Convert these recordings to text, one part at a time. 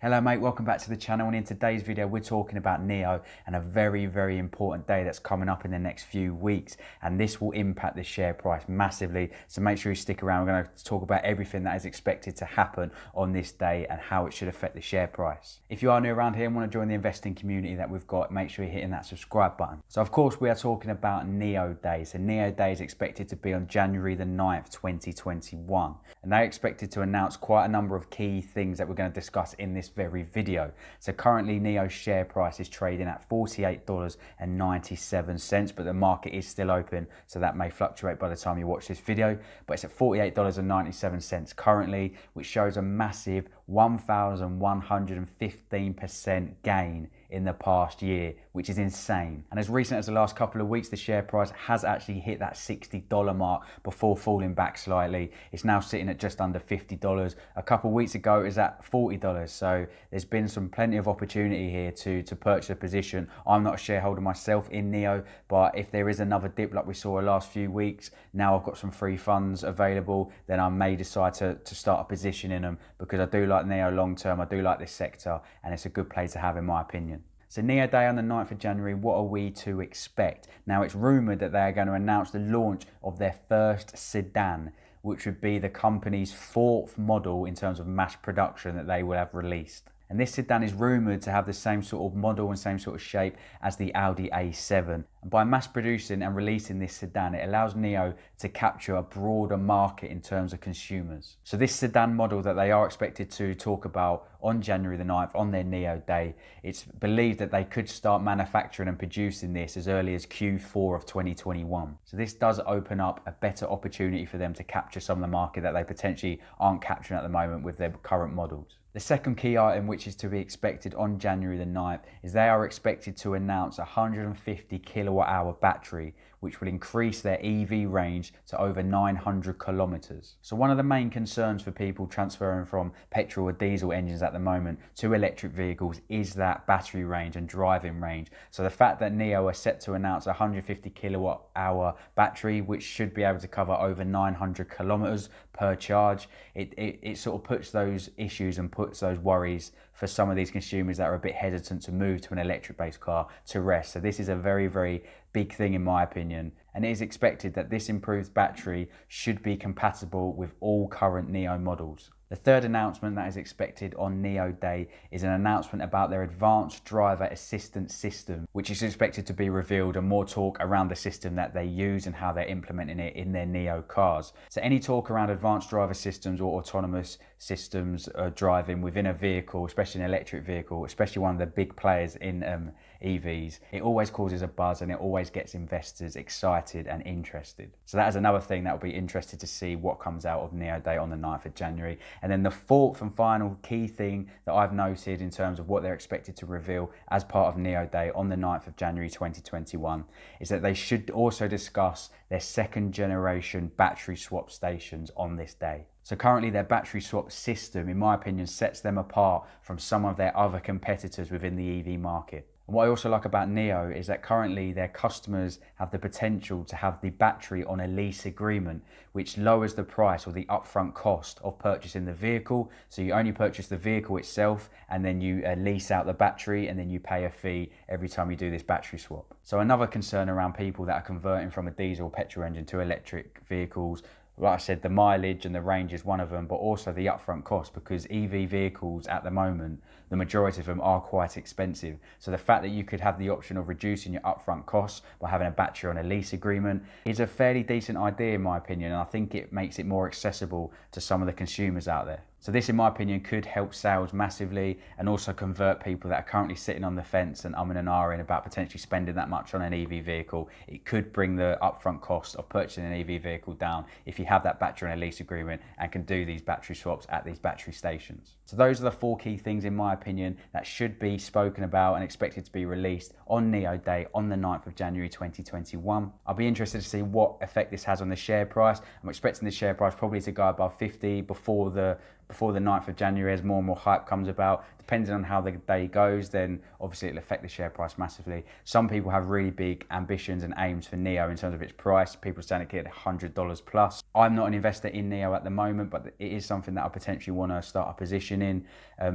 Hello mate, welcome back to the channel, and in today's video we're talking about NIO and a very important day that's coming up in the next few weeks, and this will impact the share price massively, so make sure you stick around. We're going to talk about everything that is expected to happen on this day and how it should affect the share price. If you are new around here and want to join the investing community that we've got, make sure you're hitting that subscribe button. So of course we are talking about NIO Day. So NIO Day is expected to be on January the 9th, 2021, and they're expected to announce quite a number of key things that we're going to discuss in this very video. So currently NIO's share price is trading at $48.97, but the market is still open, so that may fluctuate by the time you watch this video, but it's at $48.97 currently, which shows a massive 1,115% gain in the past year, which is insane. And as recent as the last couple of weeks, the share price has actually hit that $60 mark before falling back slightly. It's now sitting at just under $50. A couple of weeks ago it was at $40, so there's been plenty of opportunity here to purchase a position. I'm not a shareholder myself in NIO, but if there is another dip like we saw the last few weeks, now I've got some free funds available, then I may decide to start a position in them, because I do like NIO long term, I do like this sector, and it's a good play to have in my opinion. So NIO Day on the 9th of January, what are we to expect? Now it's rumoured that they are going to announce the launch of their first sedan, which would be the company's 4th model in terms of mass production that they will have released. And this sedan is rumoured to have the same sort of model and same sort of shape as the Audi A7. And by mass producing and releasing this sedan, it allows NIO to capture a broader market in terms of consumers. So this sedan model that they are expected to talk about on January the 9th, on their NIO Day, it's believed that they could start manufacturing and producing this as early as Q4 of 2021. So this does open up a better opportunity for them to capture some of the market that they potentially aren't capturing at the moment with their current models. The second key item which is to be expected on January the 9th is they are expected to announce a 150 kilowatt hour battery, which will increase their EV range to over 900 kilometers. So one of the main concerns for people transferring from petrol or diesel engines at the moment to electric vehicles is that battery range and driving range. So the fact that NIO are set to announce a 150 kilowatt hour battery, which should be able to cover over 900 kilometers per charge, it sort of puts those issues and puts those worries for some of these consumers that are a bit hesitant to move to an electric based car to rest. So this is a very big thing in my opinion, and it is expected that this improved battery should be compatible with all current NIO models. The third announcement that is expected on NIO Day is an announcement about their advanced driver assistance system, which is expected to be revealed, and more talk around the system that they use and how they're implementing it in their NIO cars. So any talk around advanced driver systems or autonomous systems driving within a vehicle, especially an electric vehicle, especially one of the big players in EVs, it always causes a buzz and it always gets investors excited and interested. So that is another thing that will be interested to see what comes out of NIO Day on the 9th of January. And then the fourth and final key thing that I've noted in terms of what they're expected to reveal as part of NIO Day on the 9th of January 2021 is that they should also discuss their second generation battery swap stations on this day. So currently their battery swap system, in my opinion, sets them apart from some of their other competitors within the EV market. And what I also like about NIO is that currently their customers have the potential to have the battery on a lease agreement, which lowers the price or the upfront cost of purchasing the vehicle. So you only purchase the vehicle itself, and then you lease out the battery, and then you pay a fee every time you do this battery swap. So another concern around people that are converting from a diesel or petrol engine to electric vehicles, like I said, the mileage and the range is one of them, but also the upfront cost, because EV vehicles at the moment, the majority of them are quite expensive. So the fact that you could have the option of reducing your upfront costs by having a battery on a lease agreement is a fairly decent idea in my opinion, and I think it makes it more accessible to some of the consumers out there. So this, in my opinion, could help sales massively and also convert people that are currently sitting on the fence and umming and ahhing about potentially spending that much on an EV vehicle. It could bring the upfront cost of purchasing an EV vehicle down if you have that battery on a lease agreement and can do these battery swaps at these battery stations. So those are the four key things, in my opinion, that should be spoken about and expected to be released on NIO Day on the 9th of January 2021. I'll be interested to see what effect this has on the share price. I'm expecting the share price probably to go above 50 before the before the 9th of January, as more and more hype comes about. Depending on how the day goes, then obviously it'll affect the share price massively. Some people have really big ambitions and aims for NIO in terms of its price. People are saying it could get $100 plus. I'm not an investor in NIO at the moment, but it is something that I potentially want to start a position in.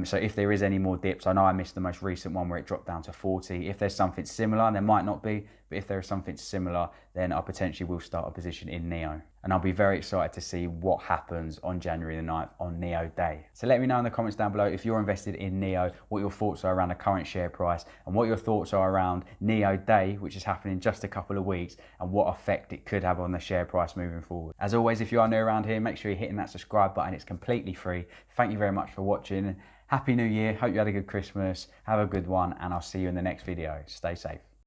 So if there is any more dips, I know I missed the most recent one where it dropped down to 40. If there's something similar, there might not be, but if there is something similar, then I potentially will start a position in NIO. And I'll be very excited to see what happens on January the 9th on NIO Day. So let me know in the comments down below if you're invested in NIO, what your thoughts are around the current share price, and what your thoughts are around NIO Day, which is happening in just a couple of weeks, and what effect it could have on the share price moving forward. As always, if you are new around here, make sure you're hitting that subscribe button. It's completely free. Thank you very much for watching. Happy New Year. Hope you had a good Christmas. Have a good one, and I'll see you in the next video. Stay safe.